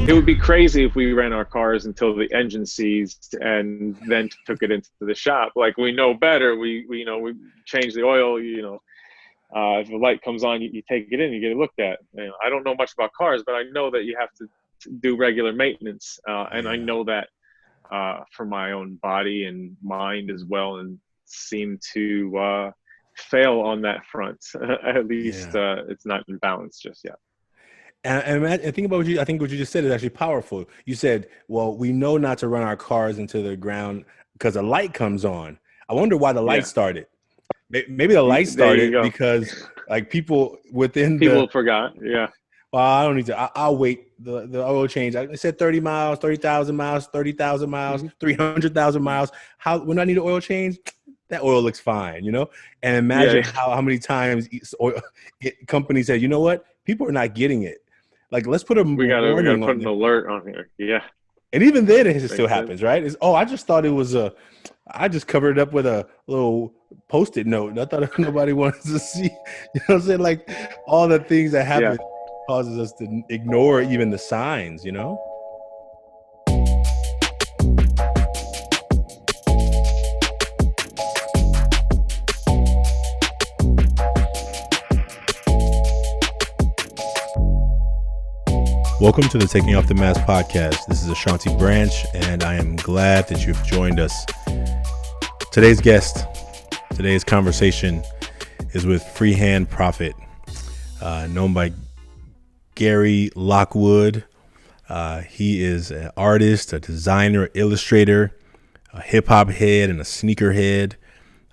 It would be crazy if we ran our cars until the engine seized and then took it into the shop. Like, we know better. We change the oil. If the light comes on, you take it in, you get it looked at. I don't know much about cars, but I know that you have to do regular maintenance, and I Yeah. know that for my own body and mind as well, and seem to fail on that front. At least Yeah. it's not in balance just yet. And think about I think what you just said is actually powerful. You said, well, we know not to run our cars into the ground because a light comes on. I wonder why the light Yeah, started. Maybe the light there you started go. because like people within People forgot. Yeah. well, I don't need to, I'll wait the oil change. I said 30 miles, 30,000 miles, 30,000 miles, Hmm. 300,000 miles. When I need an oil change, that oil looks fine, And Yeah, imagine yeah. how many times companies said, you know what? People are not getting it. Like, let's put a We gotta warning put on an there. alert on here. Yeah, And even then, it still makes sense. happens, right? I just thought it was I just covered it up with a little post-it note. And I thought nobody wanted to see, what I'm saying? Like, all the things that Yeah. happen causes us to ignore even the signs. Welcome to the Taking Off the Mask podcast. This is Ashanti Branch, and I am glad that you've joined us. Today's conversation is with Freehand Profit, known by Gary Lockwood. He is an artist, a designer, illustrator, a hip-hop head, and a sneaker head.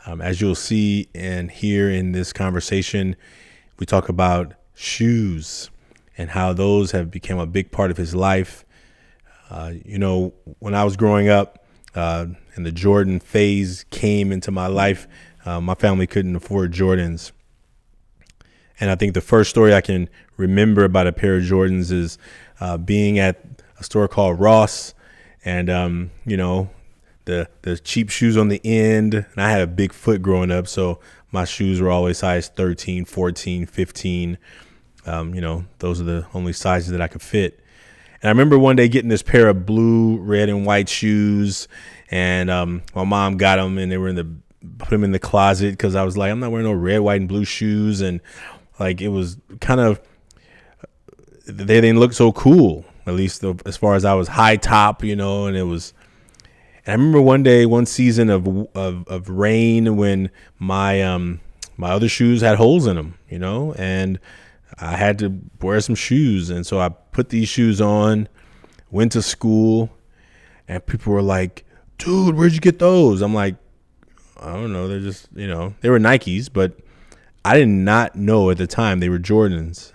As you'll see and hear in this conversation, we talk about shoes and how those have become a big part of his life. When I was growing up and the Jordan phase came into my life, my family couldn't afford Jordans. And I think the first story I can remember about a pair of Jordans is being at a store called Ross, and the cheap shoes on the end. And I had a big foot growing up, so my shoes were always size 13, 14, 15. Those are the only sizes that I could fit. And I remember one day getting this pair of blue, red, and white shoes, and my mom got them, and they were put them in the closet because I was like, I'm not wearing no red, white, and blue shoes, and like it was kind of they didn't look so cool, at least as far as I was high top, and it was. And I remember one season of rain when my other shoes had holes in them, and I had to wear some shoes. And so I put these shoes on, went to school, and people were like, dude, where'd you get those? I'm like, I don't know. They're just, they were Nikes, but I did not know at the time they were Jordans.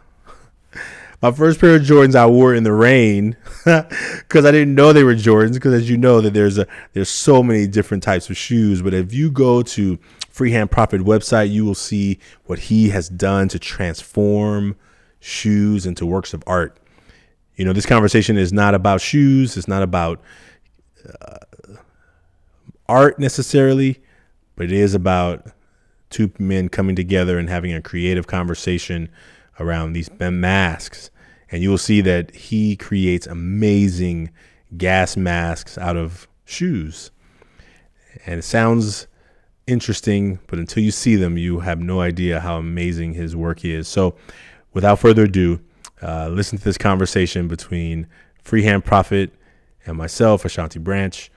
My first pair of Jordans I wore in the rain because I didn't know they were Jordans. Because as you know, that there's so many different types of shoes. But if you go to Freehand Profit website, you will see what he has done to transform shoes into works of art. This conversation is not about shoes. It's not about art necessarily, but it is about two men coming together and having a creative conversation around these masks. And you will see that he creates amazing gas masks out of shoes. And it sounds interesting, but until you see them, you have no idea how amazing his work is. So without further ado, listen to this conversation between Freehand Profit and myself, Ashanti Branch.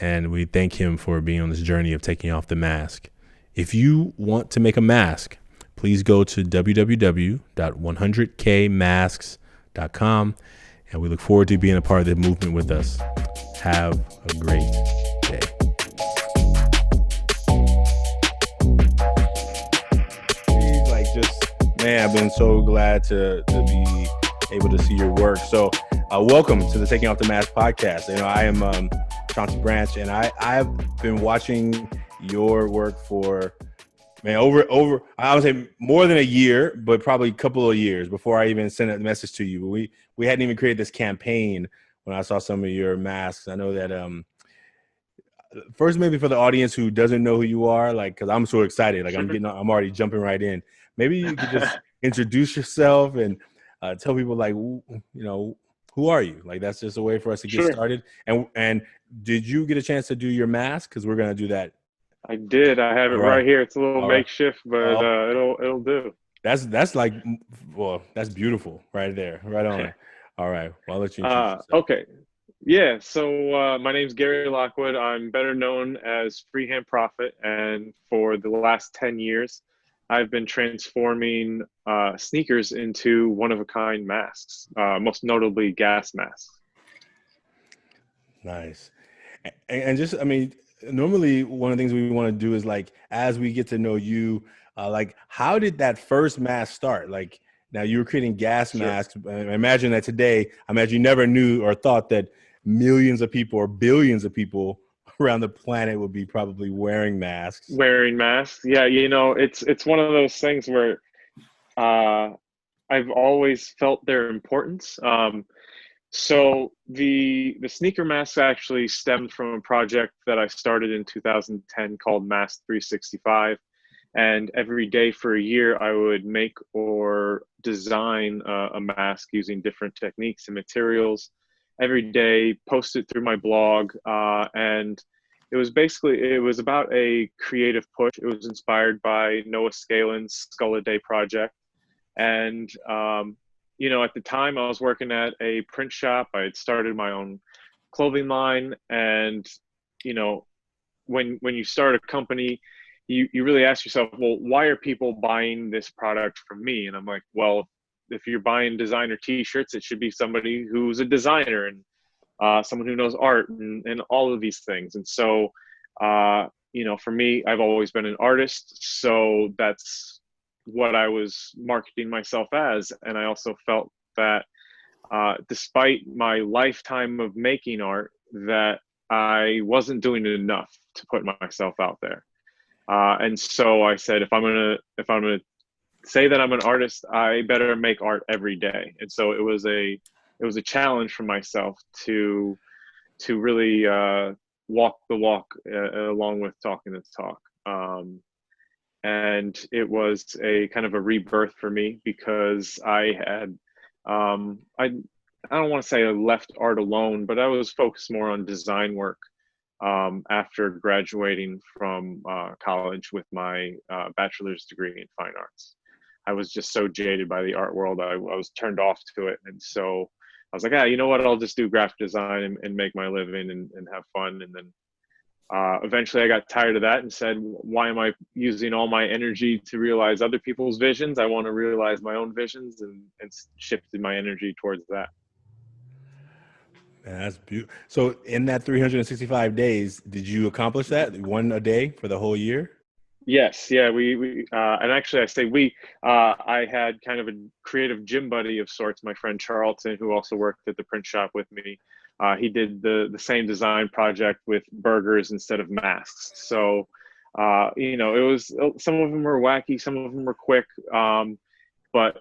And we thank him for being on this journey of taking off the mask. If you want to make a mask, please go to www.100kmasks.com, and we look forward to being a part of the movement with us. Have a great day. Man, I've been so glad to be able to see your work. So welcome to the Taking Off the Mask podcast. I am Ashanti Branch, and I've been watching your work for over I would say more than a year, but probably a couple of years before I even sent a message to you. We hadn't even created this campaign when I saw some of your masks. I know that first, maybe for the audience who doesn't know who you are, like, because I'm so excited, like Sure. I'm already jumping right in. Maybe you could just introduce yourself and tell people, like, who are you? Like, that's just a way for us to get Sure. started. And did you get a chance to do your mask? Because we're gonna do that. I did. I have it All right. right here. It's a little All right. makeshift, but Oh, it'll do. that's like, well, that's beautiful right there, right on. All right. Well, I'll let you introduce yourself. Okay. Yeah. So my name's Gary Lockwood. I'm better known as Freehand Profit, and for the last 10 years, I've been transforming sneakers into one-of-a-kind masks, most notably gas masks. Nice. And just, I mean, normally one of the things we want to do is like, as we get to know you, like, how did that first mask start? Like, now you were creating gas Sure. masks. I imagine that today, I imagine you never knew or thought that millions of people or billions of people around the planet would be probably wearing masks. Wearing masks. Yeah, it's one of those things where uh, I've always felt their importance. So the sneaker mask actually stemmed from a project that I started in 2010 called Mask 365. And every day for a year, I would make or design a mask using different techniques and materials. Every day, post it through my blog, and it was about a creative push. It was inspired by Noah Scalen's Skull a Day project, and at the time, I was working at a print shop. I had started my own clothing line, and you know, when you start a company, you really ask yourself, well, why are people buying this product from me? And I'm like, well, if you're buying designer T-shirts, it should be somebody who's a designer and someone who knows art and all of these things. And so, for me, I've always been an artist, so that's what I was marketing myself as. And I also felt that despite my lifetime of making art, that I wasn't doing enough to put myself out there. And so I said, if I'm gonna say that I'm an artist, I better make art every day. And so it was a challenge for myself to really walk the walk along with talking the talk. And it was a kind of a rebirth for me because I don't want to say I left art alone, but I was focused more on design work after graduating from college with my bachelor's degree in fine arts. I was just so jaded by the art world. I was turned off to it. And so I was like, you know what? I'll just do graphic design and make my living and have fun. And then eventually I got tired of that and said, why am I using all my energy to realize other people's visions? I want to realize my own visions, and shifted my energy towards that. Man, that's beautiful. So in that 365 days, did you accomplish that one a day for the whole year? Yes, yeah, and actually, I say we. I had kind of a creative gym buddy of sorts, my friend Charlton, who also worked at the print shop with me. He did the same design project with burgers instead of masks. So, it was, some of them were wacky, some of them were quick, but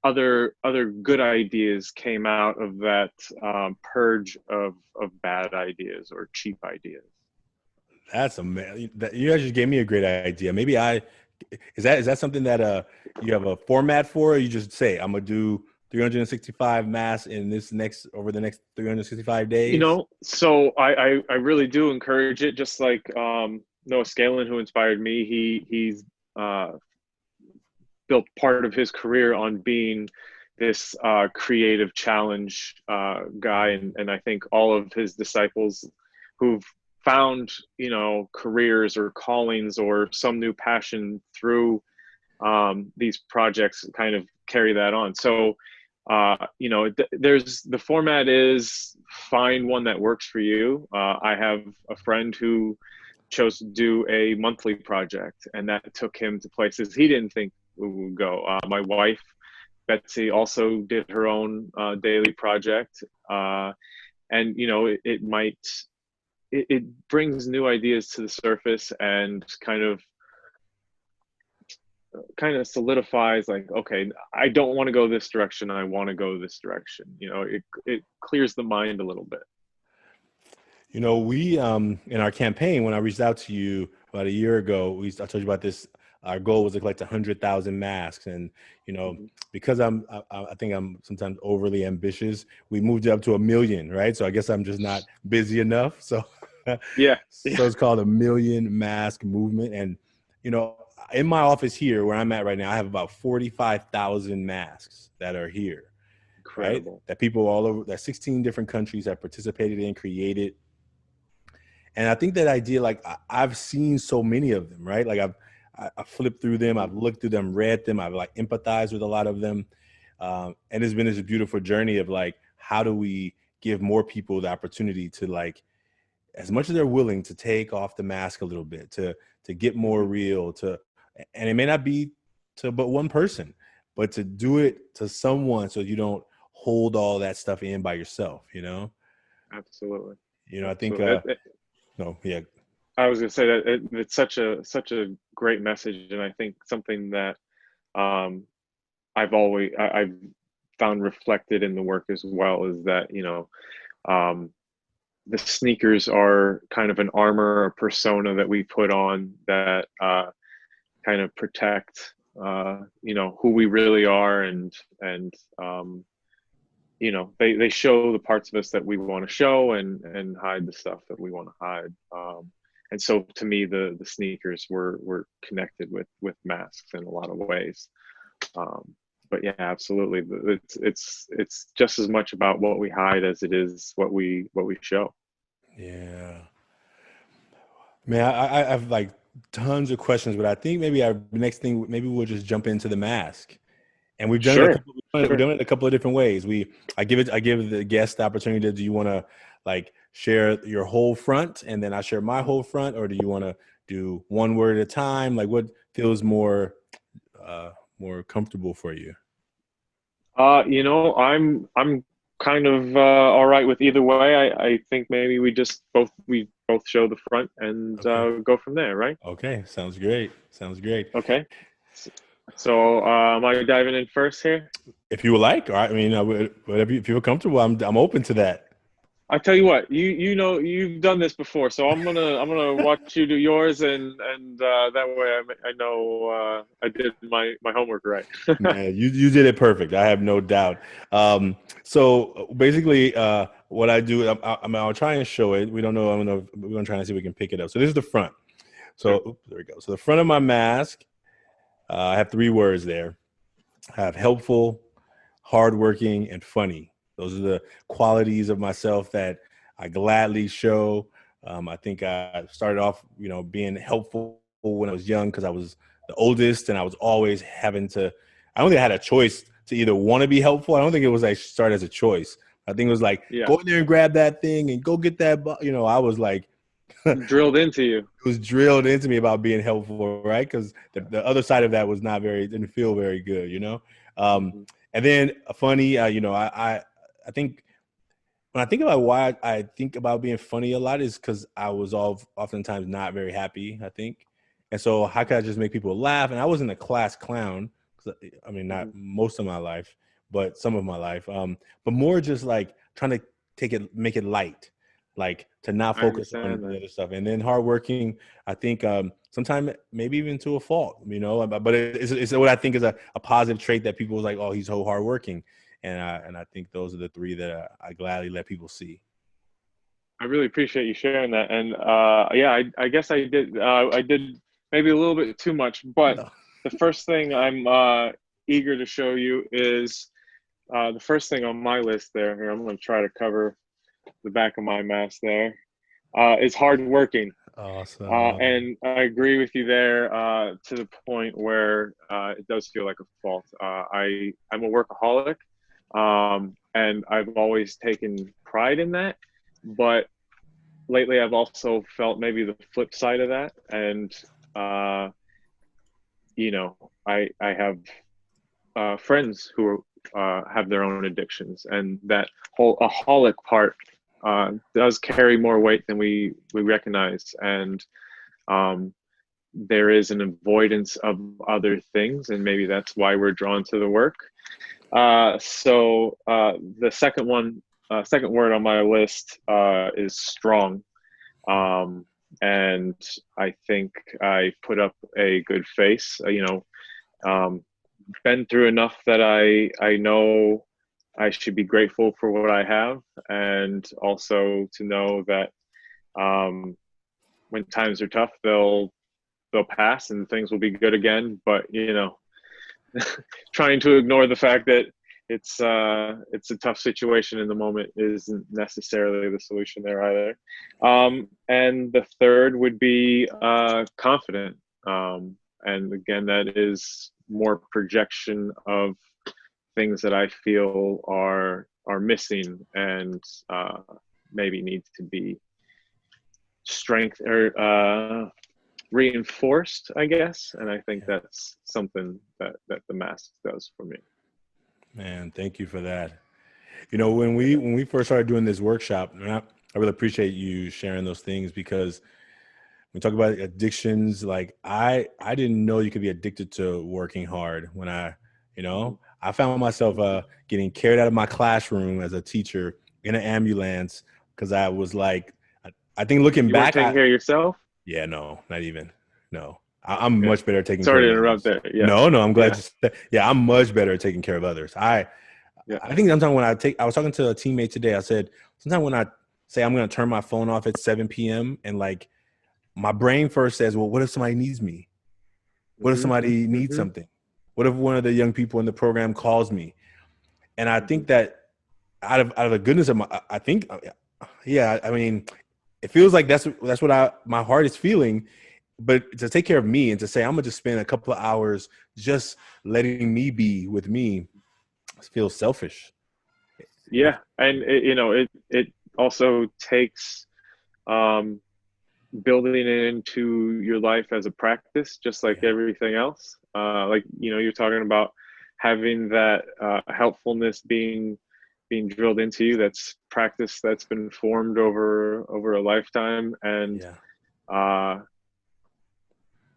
other good ideas came out of that purge of bad ideas or cheap ideas. That's amazing. You guys just gave me a great idea. Maybe is that something that you have a format for, or you just say I'm gonna do 365 masks in this next over the next 365 days? So I really do encourage it. Just like Noah Scalen, who inspired me, he's built part of his career on being this creative challenge guy, and I think all of his disciples who've found careers or callings or some new passion through these projects kind of carry that on. So there's the format is find one that works for you. I have a friend who chose to do a monthly project, and that took him to places he didn't think we would go. My wife, Betsy, also did her own daily project. And it brings new ideas to the surface and kind of solidifies, like, okay, I don't want to go this direction, I want to go this direction. It clears the mind a little bit. We in our campaign, when I reached out to you about a year ago, I told you about this our goal was to collect 100,000 masks. And, you know, Mhm. because I think I'm sometimes overly ambitious, we moved it up to 1 million, right? So I guess I'm just not busy enough. So, Yeah. so it's called a million mask movement. And, you know, in my office here where I'm at right now, I have about 45,000 masks that are here, right? Incredible. That people all over, that 16 different countries have participated in, created. And I think that idea, like I've seen so many of them, right? Like I flipped through them, Mhm. I've looked through them, read them, I've like empathized with a lot of them. And it's been this beautiful journey of like, how do we give more people the opportunity to like, as much as they're willing to take off the mask a little bit, to get more Mhm. real, and it may not be to but one person, but to do it to someone so you don't hold all that stuff in by yourself, you know? Absolutely. You know, I think Absolutely. no, yeah. I was gonna say that it's such a great message, and I think something that um, I've found reflected in the work as well is that um, the sneakers are kind of an armor, a persona that we put on that kind of protect who we really are, and they show the parts of us that we want to show, and hide the stuff that we want to hide. And so to me, the sneakers were connected with masks in a lot of ways. um, but yeah, absolutely, it's just as much about what we hide as it is what we show. Yeah. Man, I have like tons of questions, but I think maybe our next thing, maybe we'll just jump into the mask. And we've done it Sure, we've sure. done it a couple of different ways. I give the guest the opportunity to, do you want to like share your whole front and then I share my whole front, or do you want to do one word at a time? Like what feels uh more comfortable for you? I'm kind of all right with either way. I think maybe we both show the front and Okay. go from there, right? Okay. Sounds great. Sounds great. Okay. So am I diving in first here? If you would like, all right. I mean, whatever if you feel comfortable, I'm open to that. I tell you what, you've done this before, so I'm gonna watch you do yours, and that way I know I did my homework right. Man, you did it perfect. I have no doubt. So basically, what I do, I'll try and show it. We don't know. I don't know. We're gonna try and see if we can pick it up. So this is the front. Sure. So oops, there we go. So the front of my mask, I have three words there. I have helpful, hardworking, and funny. Those are the qualities of myself that I gladly show. I think I started off, being helpful when I was young because I was the oldest and I was always having to. I only had a choice to either want to be helpful. I don't think it was like start as a choice. I think it was like Yeah. go in there and grab that thing and go get that. I was like, Drilled into you. it was drilled into me about being helpful, right? Because the other side of that was didn't feel very good. Um, Hmm. and then funny, I think when I think about why I think about being funny a lot is because I was oftentimes not very happy, I think. And so how could I just make people laugh? And I wasn't a class clown. I mean, not Hmm. most of my life, but some of my life. But more just like trying to make it light, like to not I focus on understand the that. other stuff. And then hardworking, I think sometimes maybe even to a fault. But it's what I think is a positive trait that people was like, oh, he's so hardworking. And I think those are the three that I gladly let people see. I really appreciate you sharing that. And yeah, I guess I did maybe a little bit too much, but No. the first thing I'm eager to show you is the first thing on my list there. Here, I'm going to try to cover the back of my mask there. Is hardworking. Awesome. And I agree with you there to the point where it does feel like a fault. I'm a workaholic, and I've always taken pride in that. But lately, I've also felt maybe the flip side of that, and uh, I have friends who have their own addictions, and that whole aholic part does carry more weight than we recognize, and um, there is an avoidance of other things, and maybe that's why we're drawn to the work. So the second word on my list is strong, um, and and I think I put up a good face. Been through enough that I know I should be grateful for what I have, and also to know that um, when times are tough, they'll pass and things will be good again. But trying to ignore the fact that it's a tough situation in the moment isn't necessarily the solution there either. And the third would be confident. And again, that is more projection of things that I feel are missing and maybe need to be strength or reinforced, I guess. And I think that's something that the mask does for me. Man, thank you for that. When we first started doing this workshop, and I really appreciate you sharing those things, because we talk about addictions. Like I didn't know you could be addicted to working hard. When I found myself getting carried out of my classroom as a teacher in an ambulance because I was like, I think looking You weren't back, taking care of yourself? yeah, no, not even. No, I'm Okay. much better at taking care Sorry of to interrupt others. there. Yeah. No, I'm glad Yeah. you said. Yeah, I'm much better at taking care of others. Yeah. I think sometimes I was talking to a teammate today. I said, sometimes when I say I'm going to turn my phone off at 7 p.m. and like my brain first says, well, what if somebody needs me? What if Mm-hmm. somebody needs Mm-hmm. something? What if one of the young people in the program calls me? And I Mm-hmm. think that out of the goodness of I think, yeah, I mean, it feels like that's what my heart is feeling. But to take care of me and to say I'm gonna just spend a couple of hours just letting me be with me feels selfish. Yeah. And it also takes um, building it into your life as a practice, just like Yeah, everything else. Like you're talking about having that helpfulness being drilled into you. That's practice that's been formed over a lifetime. And yeah, uh,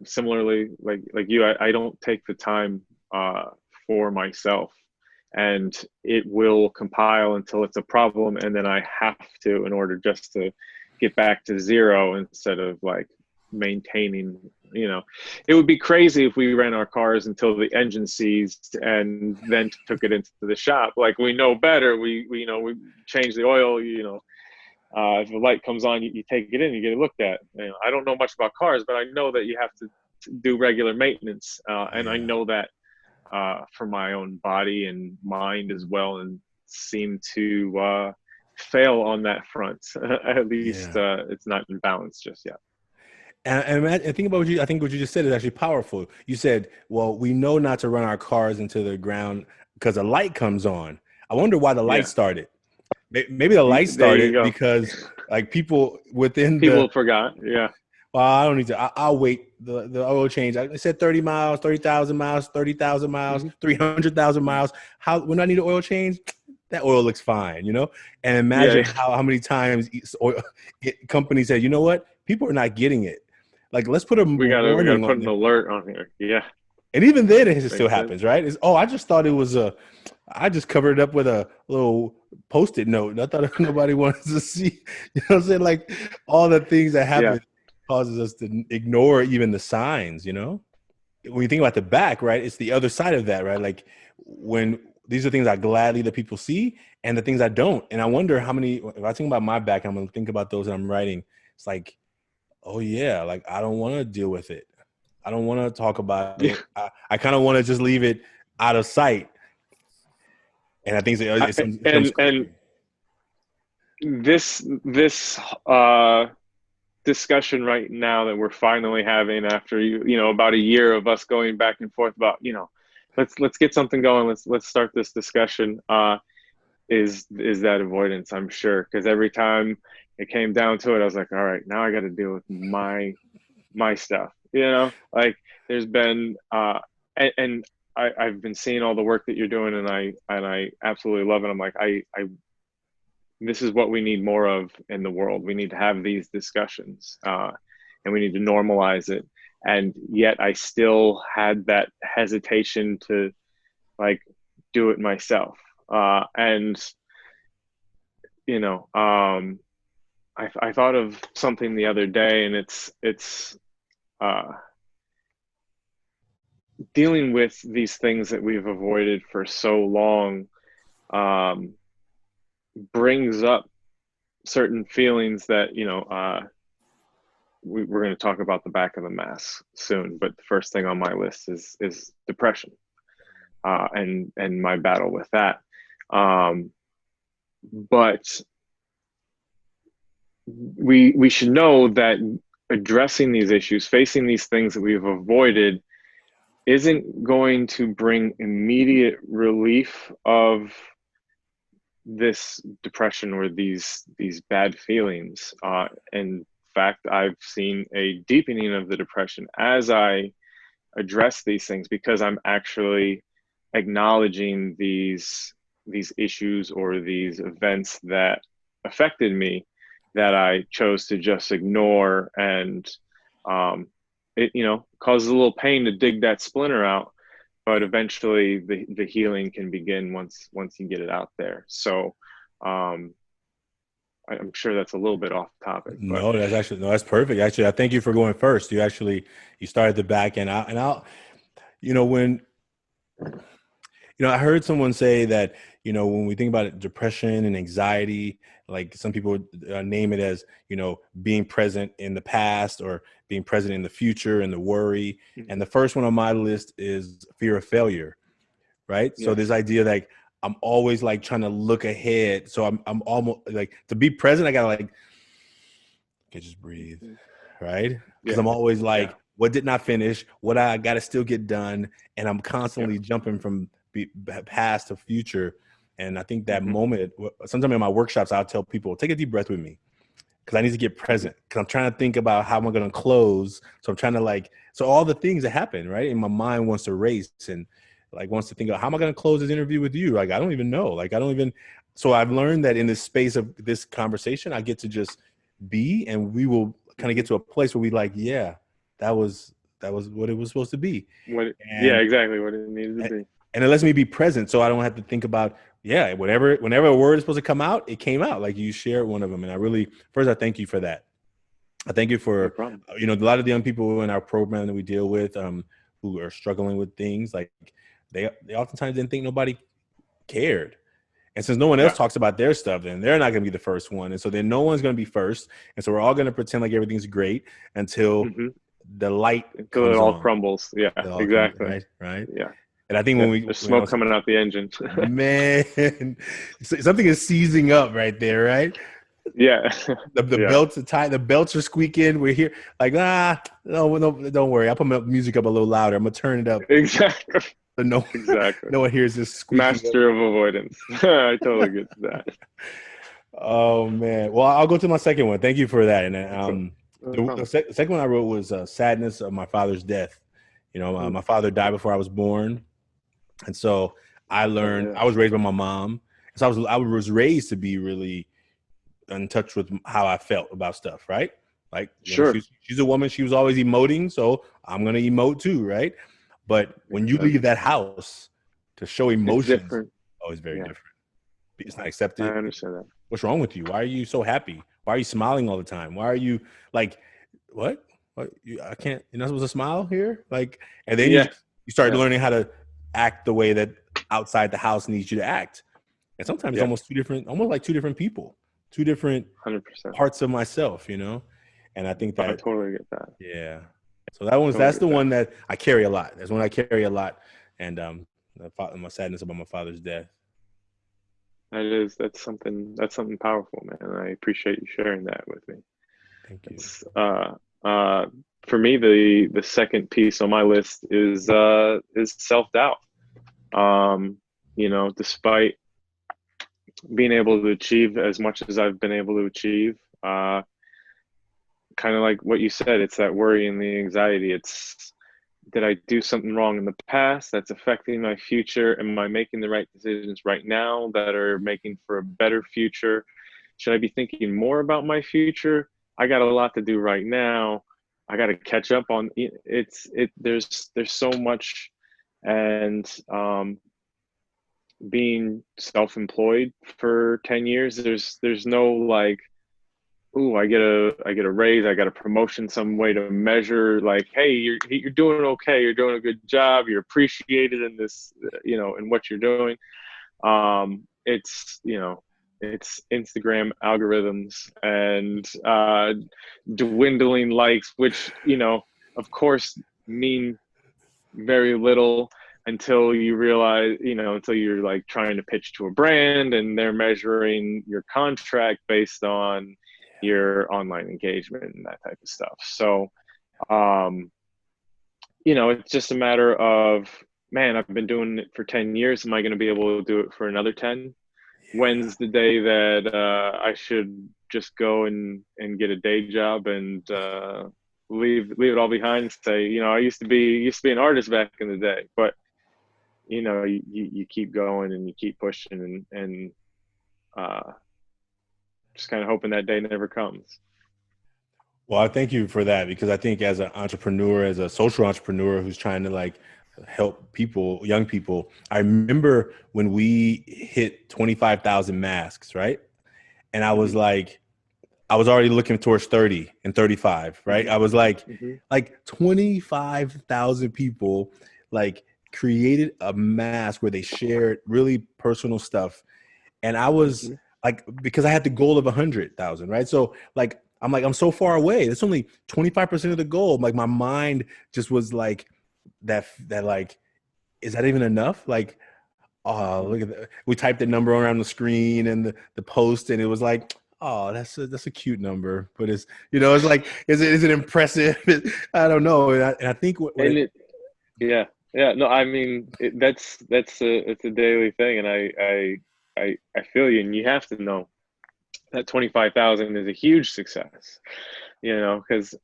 similarly, like you, I don't take the time uh, for myself, and it will compile until it's a problem, and then I have to, in order just to get back to zero, instead of like maintaining. It would be crazy if we ran our cars until the engine seized and then took it into the shop. Like, we know better. We change the oil. If a light comes on, you take it in, you get it looked at. I don't know much about cars, but I know that you have to do regular maintenance, and I yeah, know that for my own body and mind as well, and seem to fail on that front. At least yeah. it's not in balance just yet. And think about I think what you just said is actually powerful. You said, well, we know not to run our cars into the ground because a light comes on. I wonder why the light Yeah, started. Maybe the light there you started go. because like people within People forgot. Yeah. well, I don't need to, I'll wait the oil change. I said 30 miles, 30,000 miles, 30,000 miles, Mm-hmm. 300,000 miles. When I need an oil change, that oil looks fine, And Yeah. imagine how many times companies said, you know what? People are not getting it. Like, let's put a we gotta warning put on an there. alert on here. Yeah. And even then, it still Makes sense. happens, right? I just thought it was I just covered it up with a little Post-it note. And I thought nobody wanted to see, what I'm saying? Like, all the things that Yeah. happen causes us to ignore even the signs. When you think about the back, right, it's the other side of that, right? Like, when these are things I gladly let people see and the things I don't. And I wonder how many, if I think about my back, I'm going to think about those that I'm writing. It's like, oh yeah, like I don't want to deal with it. I don't want to talk about Yeah. it. I kind of want to just leave it out of sight. And I think it comes And quickly. this uh discussion right now that we're finally having after about a year of us going back and forth about, let's get something going, let's start this discussion, is that avoidance, I'm sure, because every time it came down to it, I was like, all right, now I got to deal with my stuff, like there's been and I've been seeing all the work that you're doing, and I absolutely love it. I'm like, I this is what we need more of in the world. We need to have these discussions, and we need to normalize it. And yet I still had that hesitation to like do it myself. And you know, um, I thought of something the other day, and it's uh, dealing with these things that we've avoided for so long, um, brings up certain feelings that, we're going to talk about the back of the mask soon. But the first thing on my list is depression, and my battle with that. Um, but we should know that addressing these issues, facing these things that we've avoided, isn't going to bring immediate relief of this depression or these bad feelings. In fact, I've seen a deepening of the depression as I address these things, because I'm actually acknowledging these issues or these events that affected me, that I chose to just ignore, and um, it causes a little pain to dig that splinter out, but eventually the healing can begin once you get it out there. So um, I'm sure that's a little bit off topic, but No, that's actually no, that's perfect. Actually, I thank you for going first. You started the back end out, and I'll when I heard someone say that when we think about it, depression and anxiety, like some people name it as being present in the past or being present in the future and the worry. And the first one on my list is fear of failure, right? So this yes. idea that I'm always like trying to look ahead. So I'm almost like to be present. I gotta like okay, just breathe, right? Because Yeah, I'm always yeah. like, what did not finish? What I got to still get done, and I'm Yeah. constantly jumping from past to future. And I think that Hmm. moment, sometimes in my workshops, I'll tell people, take a deep breath with me because I need to get Hmm. present. Because I'm trying to think about how am I going to close. So I'm trying to so all the things that happen, right? And my mind wants to race and like wants to think of how am I going to close this interview with you? Like I don't even know. Like I don't even. So I've learned that in this space of this conversation, I get to just be, and we will kind of Hmm. get to a place where we like, yeah, that was what it was supposed to be, What? Yeah, and exactly what it needed to be. and it lets me be present, so I don't have to think about whenever a word is supposed to come out, it came out. Like you shared one of them, and I thank you for that. I thank you No for problem. a lot of the young people in our program that we deal with, who are struggling with things like they oftentimes didn't think nobody cared. And since no one else Yeah. talks about their stuff, then they're not going to be the first one. And so then no one's going to be first. And so we're all going to pretend like everything's great until Hmm. the light Until it comes all on. crumbles. Yeah, It all comes exactly. right, right. Yeah. And I think Yeah. There's when I smoke was coming out the engine. man, something is seizing up right there, right? Yeah. The Yeah. belts are tight. The belts are squeaking. We're here, like no, no, don't worry. I'll put my music up a little louder. I'm gonna turn it up Exactly. so no, Exactly. no one hears this squeaking up. Master of avoidance. I totally get that. Oh man. Well, I'll go to my second one. Thank you for that. And So, no the problem. second one I wrote was sadness of my father's death. Mm. My father died before I was born, and so Sorry, yeah. I was raised by my mom. So I was raised to be really in touch with how I felt about stuff, right? Like, Sure. she's a woman, she was always emoting, so I'm gonna emote too, right? But when Makes you leave sense. that house to show It's emotions, different. oh, it's very Yeah. different. It's not I accepted. understand that. What's wrong with you? Why are you so happy? Why are you smiling all the time? Why are you like, what? I can't. You're not supposed to smile here. Like, and then Yeah. you start Yeah. learning how to act the way that outside the house needs you to act. And sometimes it's Yeah. almost like two different people, two different 100%. parts of myself. And I think I that totally get that. yeah. So Totally that's the get that. one that I carry a lot. That's one I carry a lot, and my sadness about my father's death. That's something powerful, man. I appreciate you sharing that with me. Thank you. It's uh for me, the second piece on my list is self-doubt. Um, despite being able to achieve as much as I've been able to achieve, kind of like what you said, it's that worry and the anxiety. It's, did I do something wrong in the past that's affecting my future? Am I making the right decisions right now that are making for a better future? Should I be thinking more about my future? I got a lot to do right now. I got to catch up on it. There's so much, and being self-employed for 10 years, there's no like ooh, I get a raise, I got a promotion, some way to measure like, hey, you're doing okay, you're doing a good job, you're appreciated in this, in what you're doing. It's it's Instagram algorithms and dwindling likes, which of course mean very little until you realize, until you're like trying to pitch to a brand and they're measuring your contract based on your online engagement and that type of stuff. So, um, it's just a matter of, man, I've been doing it for 10 years. Am I going to be able to do it for another 10? When's the day that I should just go and get a day job and leave it all behind and say, I used to be an artist back in the day, but you keep going and you keep pushing and uh, just kind of hoping that day never comes. Well, I thank you for that, because I think as an entrepreneur, as a social entrepreneur who's trying to like help people, young people, I remember when we hit 25,000 masks, right? And I was Mm-hmm. like, I was already looking towards 30 and 35, right? Mm-hmm. I was Mm-hmm. like 25,000 people like created a mask where they shared really personal stuff. And I was Mm-hmm. like, because I had the goal of 100,000, right? So like, I'm so far away. It's only 25% of the goal. Like my mind just was like that like, is that even enough? Like, oh, Mm-hmm. look at that. We typed the number around the screen and the post, and it was like, oh, that's a cute number, but it's it's like, is it impressive? I don't know, and I think what And it, it, yeah, yeah. No, I mean that's it's a daily thing, and I feel you, and you have to know that 25,000 is a huge success, because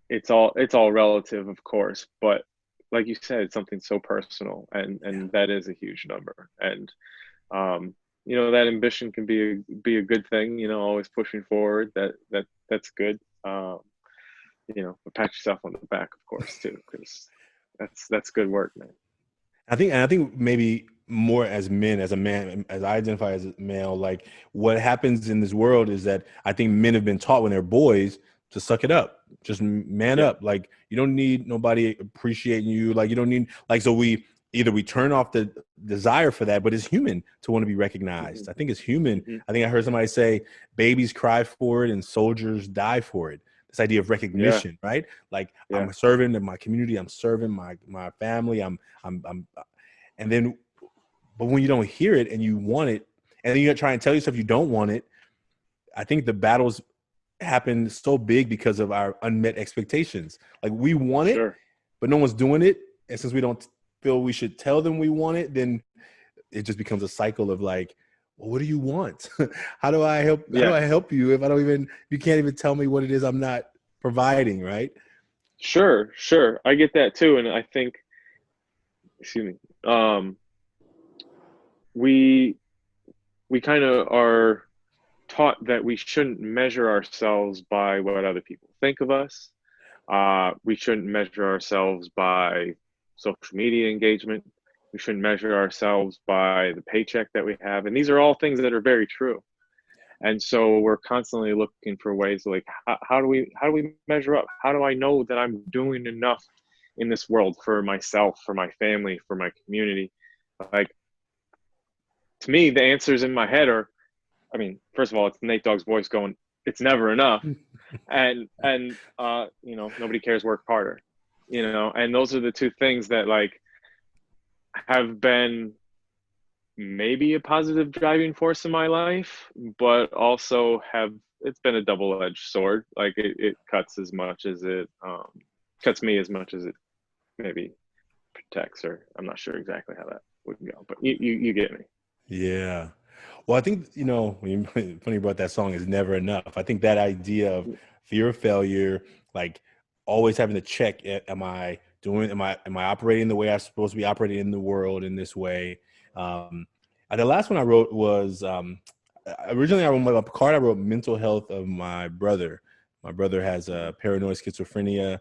it's all relative, of course, but like you said, it's something so personal, and that is a huge number, and um, that ambition can be a good thing, always pushing forward. That's good. But pat yourself on the back, of course, too, because that's good work, man. I think maybe more as men, as a man, as I identify as a male, like what happens in this world is that I think men have been taught when they're boys to suck it up, just man Yeah. up. Like you don't need nobody appreciating you. Like you don't need like, so we turn off the desire for that, but it's human to want to be Hmm. recognized. I think it's human. Hmm. I think I heard somebody say babies cry for it and soldiers die for it. This idea of Yeah. recognition, right? Like Yeah. I'm serving in my community, I'm serving my family, I'm and then, but when you don't hear it and you want it, and then you try and tell yourself you don't want it, I think the battles happen so big because of our unmet expectations. Like we want it, Sure. but no one's doing it. And since we don't feel we should tell them we want it, then it just becomes a cycle of like, well, what do you want? How do I help? How do Yeah. I help you if you can't even tell me what it is I'm not providing, right? Sure. Sure. I get that too, and I think, excuse me, we we kind of are taught that we shouldn't measure ourselves by what other people think of us. We shouldn't measure ourselves by social media engagement. We shouldn't measure ourselves by the paycheck that we have. And these are all things that are very true. And so we're constantly looking for ways like, how do we measure up? How do I know that I'm doing enough in this world for myself, for my family, for my community? Like, to me, the answers in my head are, I mean, first of all, it's Nate Dogg's voice going, it's never enough. And nobody cares, work harder. And those are the two things that like have been maybe a positive driving force in my life, but also have it's been a double-edged sword. Like it cuts as much as it cuts me as much as it maybe protects, or I'm not sure exactly how that would go, but you get me. Yeah. Well, I think, when funny about that song is never enough. I think that idea of fear of failure, like always having to check, am I operating the way I'm supposed to be operating in the world in this way? Um, the last one I wrote was, originally I wrote my card, I wrote mental health of my brother. My brother has paranoid schizophrenia,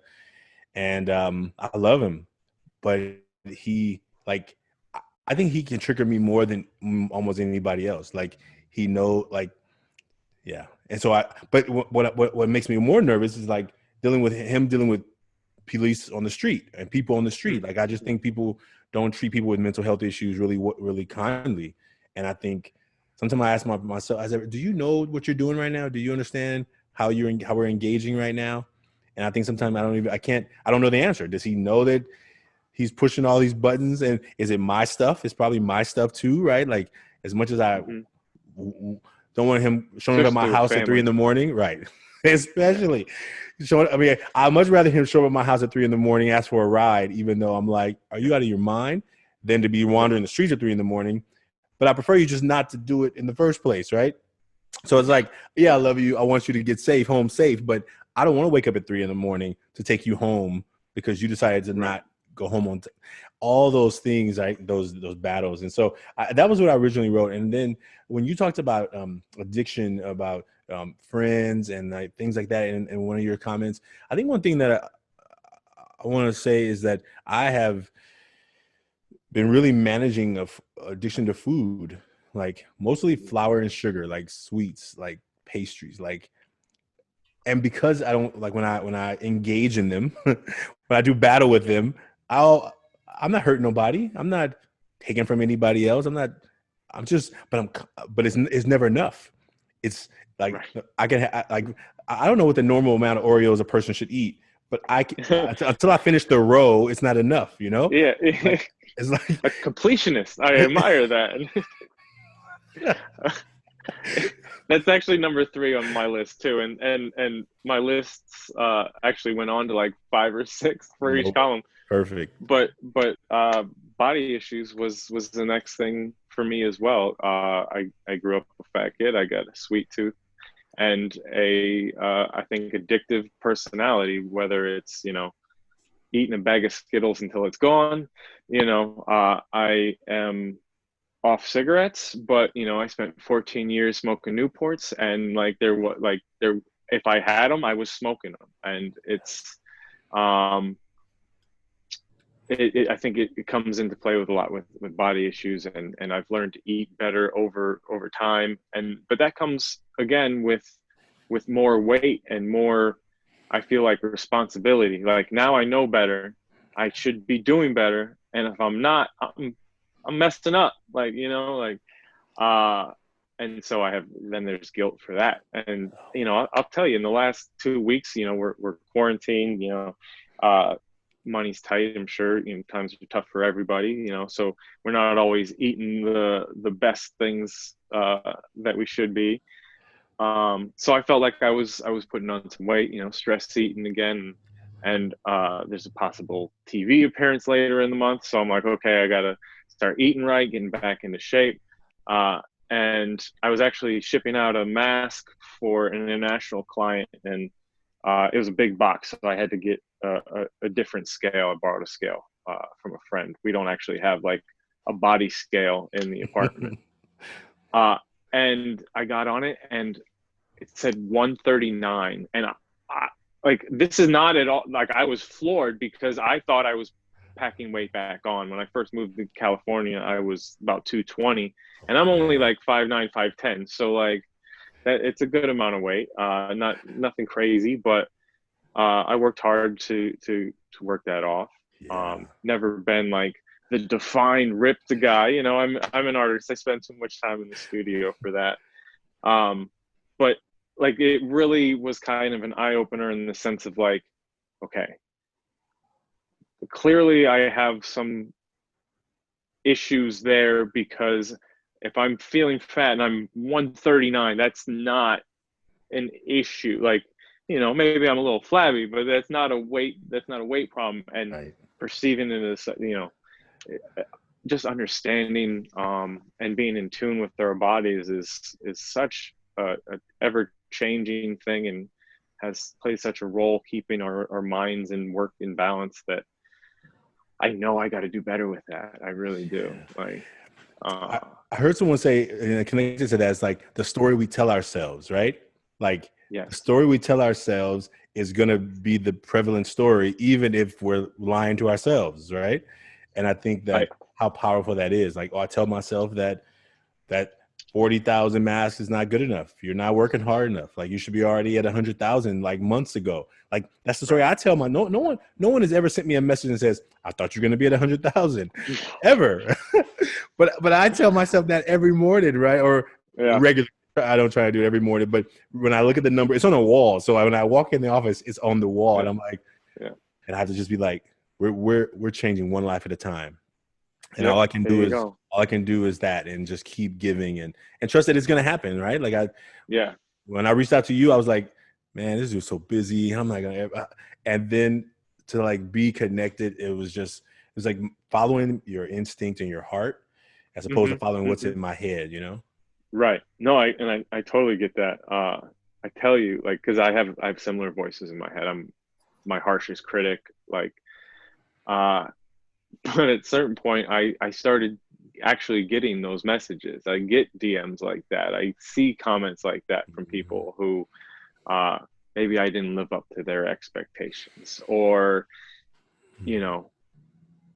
and I love him, but he like I think he can trigger me more than almost anybody else. Like he know like Yeah. And so but what makes me more nervous is like dealing with police on the street and people on the street. Like, I just think people don't treat people with mental health issues really kindly. And I think sometimes I ask myself, I said, do you know what you're doing right now? Do you understand how we're engaging right now? And I think sometimes I don't know the answer. Does he know that he's pushing all these buttons, and is it my stuff? It's probably my stuff too, right? Like, as much as I don't want him showing up at my Especially with house at 3 family. a.m, right? Especially showing. I mean, I'd much rather him show up at my house at 3 a.m, ask for a ride, even though I'm like, are you out of your mind? Than to be wandering the streets at 3 a.m. But I prefer you just not to do it in the first place, right? So it's like, yeah, I love you. I want you to get home safe, but I don't want to wake up at 3 a.m to take you home because you decided to not go home on all those things, right? Those battles. And so that was what I originally wrote. And then when you talked about addiction, about friends and things like that in one of your comments, I think one thing that I want to say is that I have been really managing of addiction to food, like mostly flour and sugar, like sweets, like pastries, like. And because I don't like when I engage in them, when I do battle with them, I'm not hurting nobody. I'm not taking from anybody else. But it's never enough. It's like I don't know what the normal amount of Oreos a person should eat, but until I finish the row, it's not enough, you know? Yeah. Like, it's like A completionist. I admire that. That's actually number 3 on my list too, and my lists actually went on to like 5 or 6 for each nope. column. Perfect. But body issues was the next thing for me as well. I grew up a fat kid. I got a sweet tooth and a I think addictive personality. Whether it's eating a bag of Skittles until it's gone, I am off cigarettes, but I spent 14 years smoking Newports, and if I had them, I was smoking them, and it's I think it comes into play with a lot with body issues, and I've learned to eat better over time, but that comes again with more weight and more, I feel like, responsibility. Like, now I know better, I should be doing better, and if I'm not, I'm messing up, and so there's guilt for that. And I'll tell you, in the last 2 weeks, we're quarantined, money's tight, I'm sure, times are tough for everybody, so we're not always eating the best things that we should be. So I felt like I was putting on some weight, stress eating again, and there's a possible TV appearance later in the month, so I'm like, okay, I gotta start eating right, getting back into shape. And I was actually shipping out a mask for an international client, and it was a big box, so I had to get a different scale. I borrowed a scale from a friend. We don't actually have like a body scale in the apartment. And I got on it, and it said 139, and like, this is not at all, like, I was floored because I thought I was packing weight back on. When I first moved to California, I was about 220, and I'm only like 5'9", 5'10", so like that, it's a good amount of weight. Nothing crazy, but I worked hard to work that off. Yeah. Never been like the defined ripped guy. I'm an artist. I spend too much time in the studio for that. But like, it really was kind of an eye opener in the sense of like, okay, clearly I have some issues there, because if I'm feeling fat and I'm 139, that's not an issue. Like, maybe I'm a little flabby, but that's not a weight problem. And Right. perceiving it as, just understanding and being in tune with their bodies is such a ever changing thing, and has played such a role keeping our minds and work in balance, that I know I got to do better with that. I really do. Like, I heard someone say, connected to that, it's like the story we tell ourselves, right? Like, yes. the story we tell ourselves is going to be the prevalent story, even if we're lying to ourselves, right? And I think that how powerful that is. Like, I tell myself that 40,000 masks is not good enough. You're not working hard enough. Like you should be already at 100,000 like months ago. Like that's the story I tell my no one has ever sent me a message and says, I thought you're gonna be at 100,000 ever. but I tell myself that every morning, right? Or Yeah. regular. I don't try to do it every morning, but when I look at the number, it's on a wall. So when I walk in the office, it's on the wall, and I'm like, and I have to just be like, we're changing one life at a time. And all I can do is that, and just keep giving and trust that it's going to happen. Right. Like when I reached out to you, I was like, man, this is so busy. I'm not going to, and then to like be connected. It was like following your instinct and your heart as opposed to following what's in my head, you know? Right. No, I totally get that. I tell you, like, cause I have similar voices in my head. I'm my harshest critic. Like, but at a certain point, I started actually getting those messages. I get DMs like that. I see comments like that from people who maybe I didn't live up to their expectations, or, you know,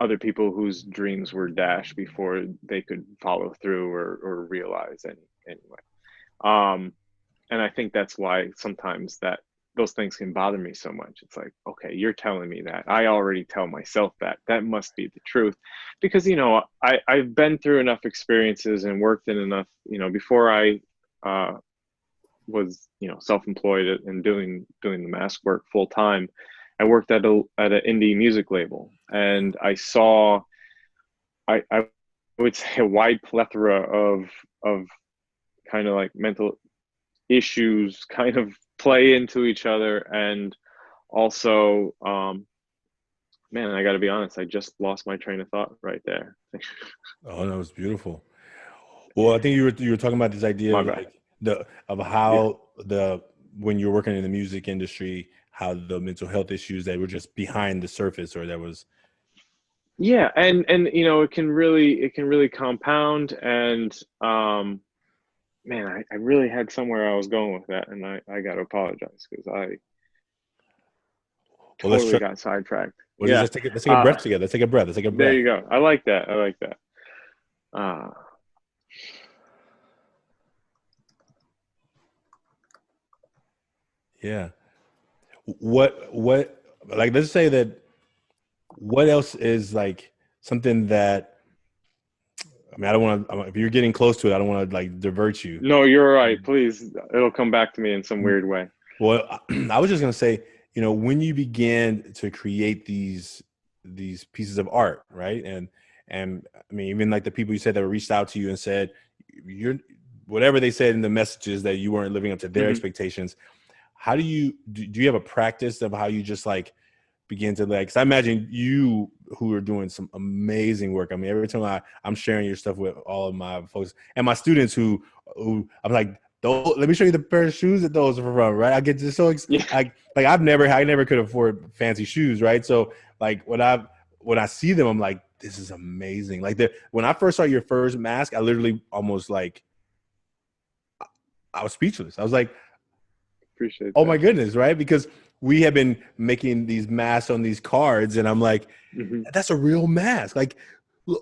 other people whose dreams were dashed before they could follow through or realize anyway. And I think that's why sometimes those things can bother me so much. It's like, okay, you're telling me that. I already tell myself that must be the truth, because, you know, I've been through enough experiences and worked in enough, you know, before I was, you know, self-employed and doing the mask work full time. I worked at an indie music label, and I saw, I would say, a wide plethora of kind of like mental issues kind of play into each other. And also, man, I got to be honest, I just lost my train of thought right there. Oh, that was beautiful. Well, I think you were talking about this idea My of bad. like how when you're working in the music industry, how the mental health issues that were just behind the surface, or that was. Yeah, and you know, it can really compound. And man, I really had somewhere I was going with that, and I got to apologize because I Well, let's totally try. got sidetracked. Well, Yeah. let's take a breath together. Let's take a breath. Let's take a There breath. you go. I like that. I like that. Uh, Yeah. What like let's say that what else is like something that I mean I don't want to if you're getting close to it I don't want to like divert you. no, you're right. Please, it'll come back to me in some weird way. Well, I was just gonna say, you know, when you began to create these pieces of art, right? And I mean, even like the people you said that reached out to you and said you're whatever they said in the messages that you weren't living up to their Hmm. expectations. How do you have a practice of how you just like begin to like? Because I imagine you who are doing some amazing work. I mean, every time I'm sharing your stuff with all of my folks and my students who I'm like, let me show you the pair of shoes that those are from, right? I get just so Yeah. I never could afford fancy shoes, right? So like when I see them, I'm like, this is amazing. Like when I first saw your first mask, I literally almost like I was speechless. I was like, Appreciate oh my that. goodness, right? Because we have been making these masks on these cards, and I'm like, Hmm. that's a real mask. Like,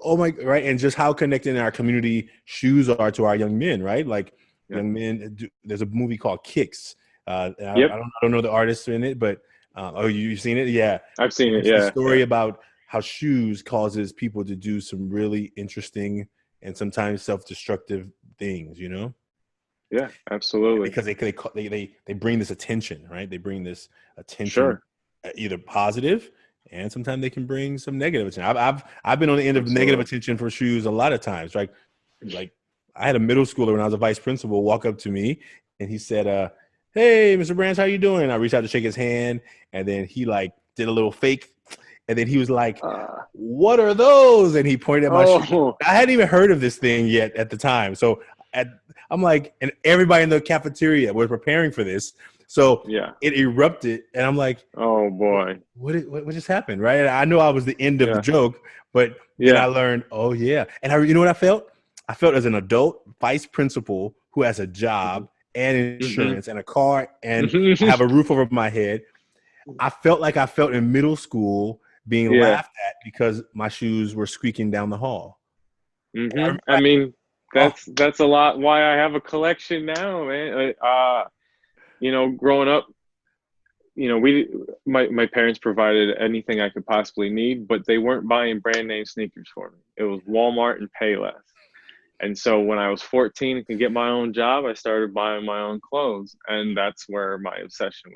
oh my, right? And just how connected in our community shoes are to our young men, right? Like Yeah. young men. There's a movie called Kicks. Yep. I don't know the artist in it, but oh, you've seen it, yeah. I've seen And it. it's the Yeah. story Yeah. about how shoes causes people to do some really interesting and sometimes self-destructive things, you know. Yeah. Absolutely. Because they bring this attention, right? They bring this attention, Sure. either positive, and sometimes they can bring some negative attention. I've been on the end of negative Absolutely. attention for shoes a lot of times, right? Like I had a middle schooler when I was a vice principal walk up to me and he said, "Hey, Mr. Branch, how you doing?" And I reached out to shake his hand, and then he like did a little fake, and then he was like, Uh, "What are those?" And he pointed at my shoe. oh, I hadn't even heard of this thing yet at the time, so at I'm like, and everybody in the cafeteria was preparing for this. So yeah. it erupted, and I'm like, Oh boy. what just happened? Right? And I know I was the end of the Yeah. joke, but then I Yeah. learned, oh yeah. And you know what I felt? I felt as an adult vice principal who has a Hmm. job and Hmm. insurance and a car and I have a roof over my head. I felt like I felt in middle school being Yeah. laughed at because my shoes were squeaking down the hall. And I Hmm. remember I mean, Oh, that's a lot why I have a collection now, man. Growing up, we my parents provided anything I could possibly need, but they weren't buying brand name sneakers for me. It was Walmart and Payless. And so when I was 14 and could get my own job, I started buying my own clothes, and that's where my obsession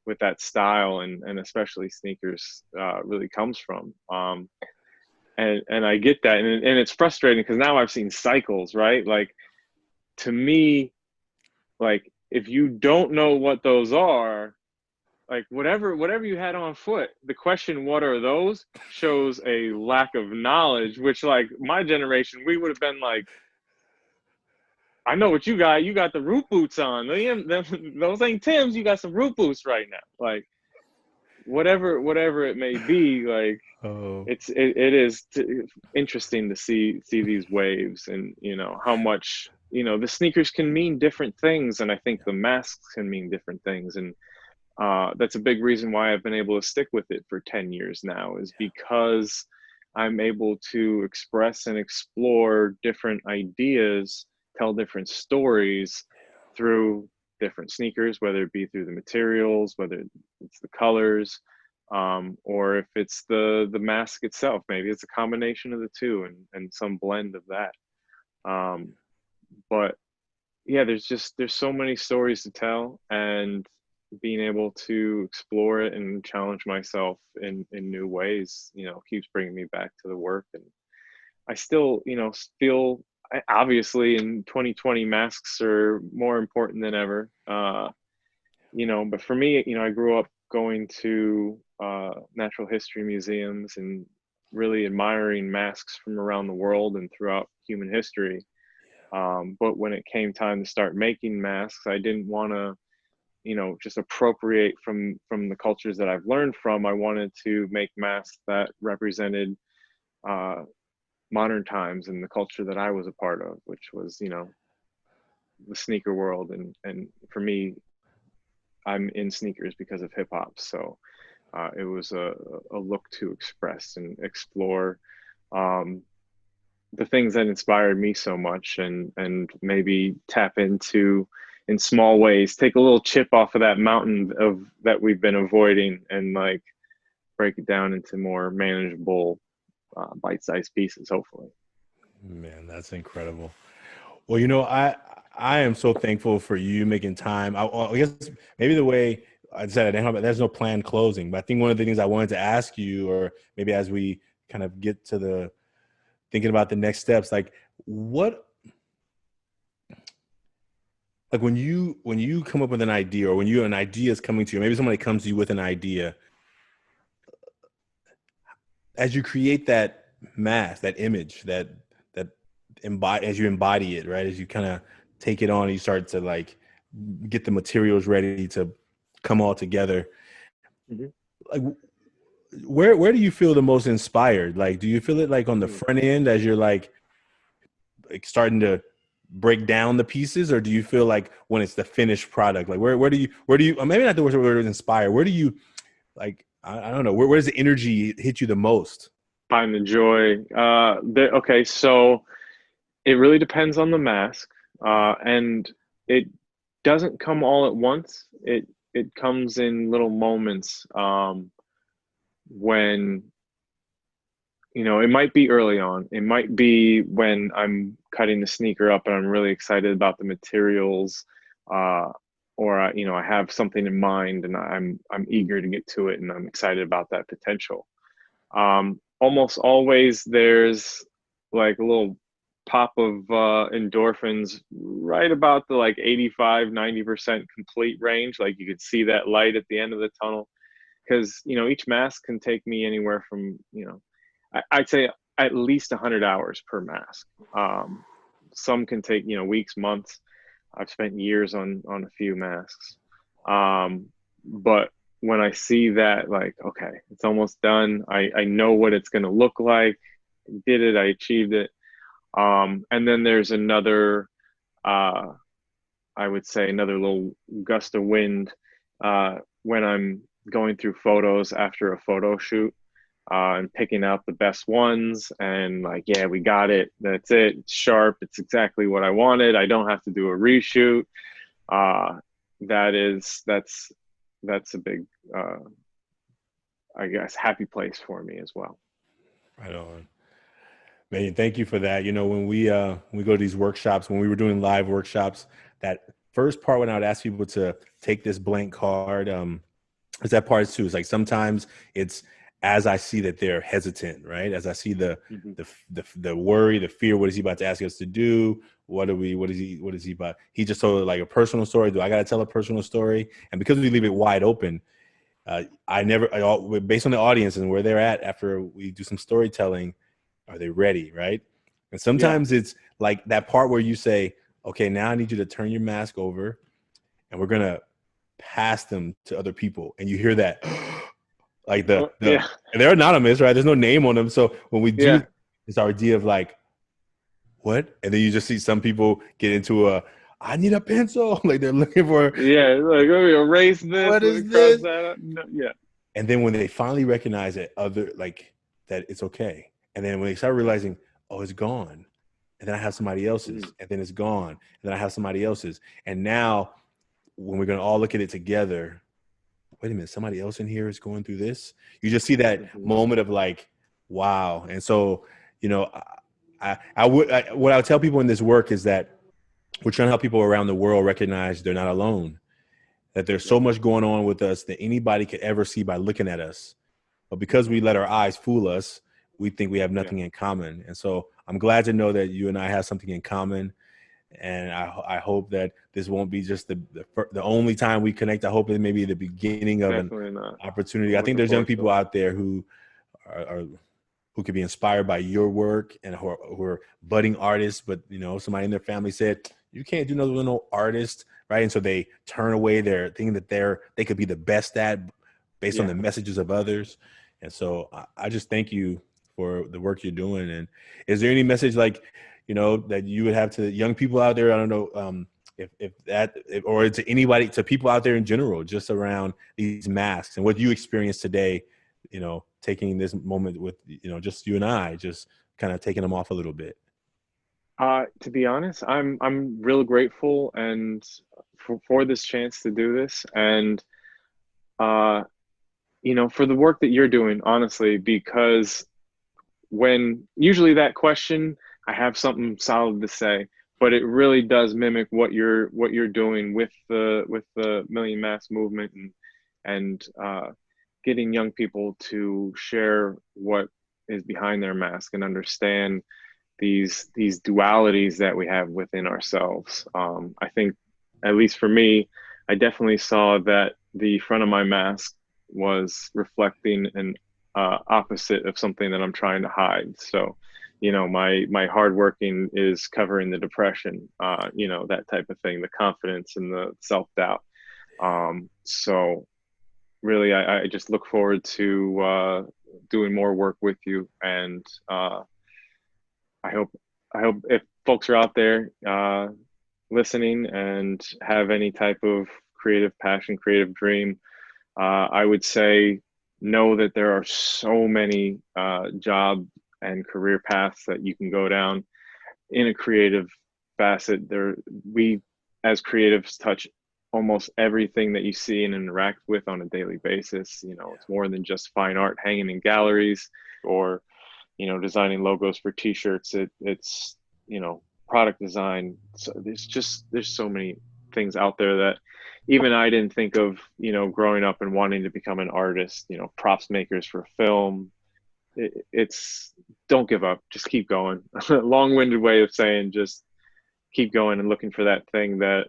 with that style and especially sneakers really comes from. And I get that, and it's frustrating because now I've seen cycles, right? Like to me, like if you don't know what those are, like whatever you had on foot, the question what are those shows a lack of knowledge, which like my generation we would have been like, I know what you got. You got the root boots on. Those ain't Tim's. You got some root boots right now. Like whatever it may be. Like oh, it is interesting to see these waves, and how much the sneakers can mean different things, and I think the masks can mean different things, and that's a big reason why I've been able to stick with it for 10 years now, is because I'm able to express and explore different ideas, tell different stories through different sneakers, whether it be through the materials, whether it's the colors, or if it's the mask itself. Maybe it's a combination of the two, and some blend of that. Um, but yeah, there's so many stories to tell, and being able to explore it and challenge myself in new ways, keeps bringing me back to the work. And I still, feel, obviously in 2020 masks are more important than ever. But for me, I grew up going to natural history museums and really admiring masks from around the world and throughout human history. But when it came time to start making masks, I didn't want to, just appropriate from the cultures that I've learned from. I wanted to make masks that represented uh, modern times and the culture that I was a part of, which was, the sneaker world. And for me, I'm in sneakers because of hip hop. So it was a look to express and explore um, the things that inspired me so much, and maybe tap into in small ways, take a little chip off of that mountain of that we've been avoiding, and like break it down into more manageable bite-sized pieces, hopefully. man, that's incredible. Well, I am so thankful for you making time. I guess maybe the way I said, I didn't have, there's no planned closing, but I think one of the things I wanted to ask you, or maybe as we kind of get to the thinking about the next steps, like what, like when you come up with an idea, or when an idea is coming to you, maybe somebody comes to you with an idea, as you create that mask, that image, that embody, as you embody it, right? As you kind of take it on, you start to like get the materials ready to come all together. Mm-hmm. Like where do you feel the most inspired? Like, do you feel it like on the front end as you're like starting to break down the pieces, or do you feel like when it's the finished product? Like where do you maybe not the word inspire, where do you like I don't know, where does the energy hit you the most? Find the joy. Okay, so it really depends on the mask, and it doesn't come all at once. It comes in little moments, when it might be early on. It might be when I'm cutting the sneaker up and I'm really excited about the materials, uh, or I have something in mind and I'm eager to get to it and I'm excited about that potential. Almost always there's like a little pop of endorphins right about the like 85-90% complete range. Like you could see that light at the end of the tunnel, because each mask can take me anywhere from I'd say at least 100 hours per mask. Some can take weeks, months. I've spent years on a few masks. But when I see that, like, okay, it's almost done. I know what it's going to look like. I did it. I achieved it. And then there's another, uh, I would say, another little gust of wind when I'm going through photos after a photo shoot. and picking out the best ones and like, yeah, we got it. That's it. It's sharp. It's exactly what I wanted. I don't have to do a reshoot. Uh, that's a big, I guess, happy place for me as well. Right on. Man, thank you for that. You know, when we go to these workshops, when we were doing live workshops, that first part when I would ask people to take this blank card, is that part too. It's like sometimes it's as I see that they're hesitant, right? As I see Mm-hmm. the worry, the fear. What is he about to ask us to do? What is he about? He just told like a personal story. Do I got to tell a personal story? And because we leave it wide open, based on the audience and where they're at after we do some storytelling, are they ready, right? And Yeah. sometimes it's like that part where you say, okay, now I need you to turn your mask over and we're going to pass them to other people. And you hear that like Yeah. and they're anonymous, right? There's no name on them. So when we do, Yeah. it's our idea of like, what? And then you just see some people get into I need a pencil. Like they're looking for, Yeah. Like, let me erase this. what Let me is cross this? that out. No, yeah. And then when they finally recognize that that it's okay. And then when they start realizing, oh, it's gone. And then I have somebody Mm-hmm. else's, and then it's gone. And then I have somebody else's. And now when we're going to all look at it together, wait a minute, somebody else in here is going through this. You just see that Mm-hmm. moment of like, wow. And so, you know, what I would tell people in this work is that we're trying to help people around the world recognize they're not alone, that there's so Yep. much going on with us that anybody could ever see by looking at us. But because we let our eyes fool us, we think we have Yeah. nothing in common. And so I'm glad to know that you and I have something in common. And I hope that this won't be just the only time we connect. I hope it may be the beginning of an Definitely not. opportunity. I'm I think looking there's young forward to people it. out there who are who could be inspired by your work and who are budding artists, but you know, somebody in their family said, you can't do nothing with no artist, right? And so they turn away their thing that they could be the best at based on Yeah. the messages of others. And so I just thank you for the work you're doing. And is there any message like, you know, that you would have to young people out there? I don't know, or to anybody, to people out there in general, just around these masks and what you experienced today, you know, taking this moment with, you know, just you and I, just kind of taking them off a little bit. To be honest, I'm real grateful and for this chance to do this and uh for the work that you're doing, honestly, because when usually that question, I have something solid to say, but it really does mimic what you're doing with the Million Mass movement and getting young people to share what is behind their mask and understand these dualities that we have within ourselves. I think, at least for me, I definitely saw that the front of my mask was reflecting an opposite of something that I'm trying to hide. So, my hard working is covering the depression, that type of thing, the confidence and the self doubt. So really, I just look forward to doing more work with you and I hope I hope if folks are out there listening and have any type of creative passion, creative dream, I would say know that there are so many job and career paths that you can go down in a creative facet. We as creatives touch almost everything that you see and interact with on a daily basis. It's more than just fine art hanging in galleries or designing logos for t-shirts. It's product design. So there's so many things out there that even I didn't think of, growing up and wanting to become an artist. Props makers for film. It's don't give up, just keep going. Long-winded way of saying just keep going and looking for that thing that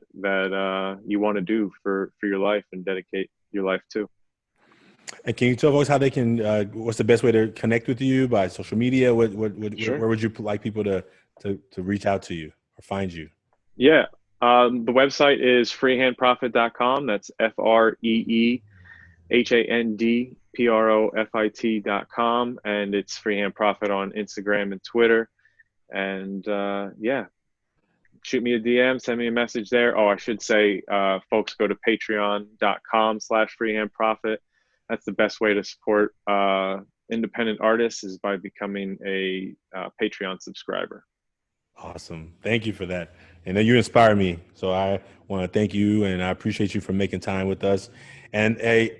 you want to do for your life and dedicate your life to. And can you tell folks how they can, what's the best way to connect with you by social media? Sure. Where would you like people to reach out to you or find you? Yeah. The website is freehandprofit.com. That's FREEHANDPROFIT.com. And it's Freehand Profit on Instagram and Twitter. And yeah, shoot me a DM, send me a message there. Oh, I should say, folks, go to patreon.com/freehandprofit. That's the best way to support independent artists is by becoming a Patreon subscriber. Awesome. Thank you for that. And then you inspire me. So I want to thank you and I appreciate you for making time with us. And hey,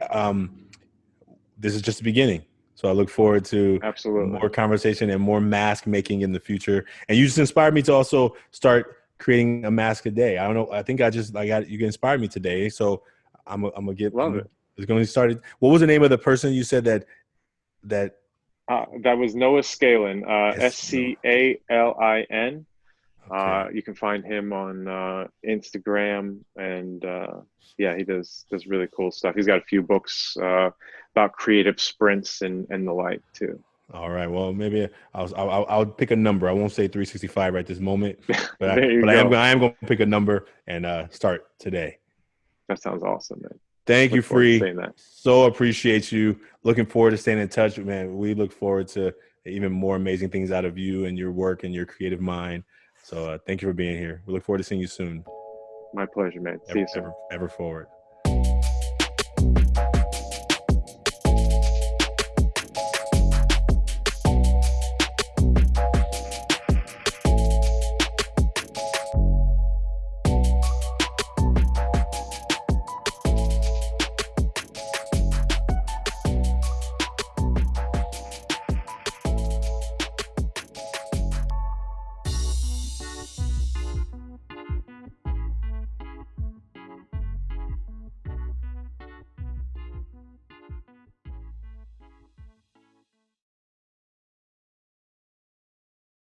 this is just the beginning. So I look forward to Absolutely. more conversation and more mask making in the future. And you just inspired me to also start creating a mask a day. I don't know. I think you inspired me today. So Love it. it's going to start. What was the name of the person you said that That was Noah Scalin, no. Scalin. Okay. You can find him on Instagram, and yeah, he does really cool stuff. He's got a few books about creative sprints and the like too. All right. Well, maybe I'll pick a number. I won't say 365 right this moment, but There you go. I am going to pick a number and start today. That sounds awesome, man. Thank you, Look forward to Free. seeing that. So appreciate you. Looking forward to staying in touch, man. We look forward to even more amazing things out of you and your work and your creative mind. So thank you for being here. We look forward to seeing you soon. My pleasure, man. See you soon. Ever forward.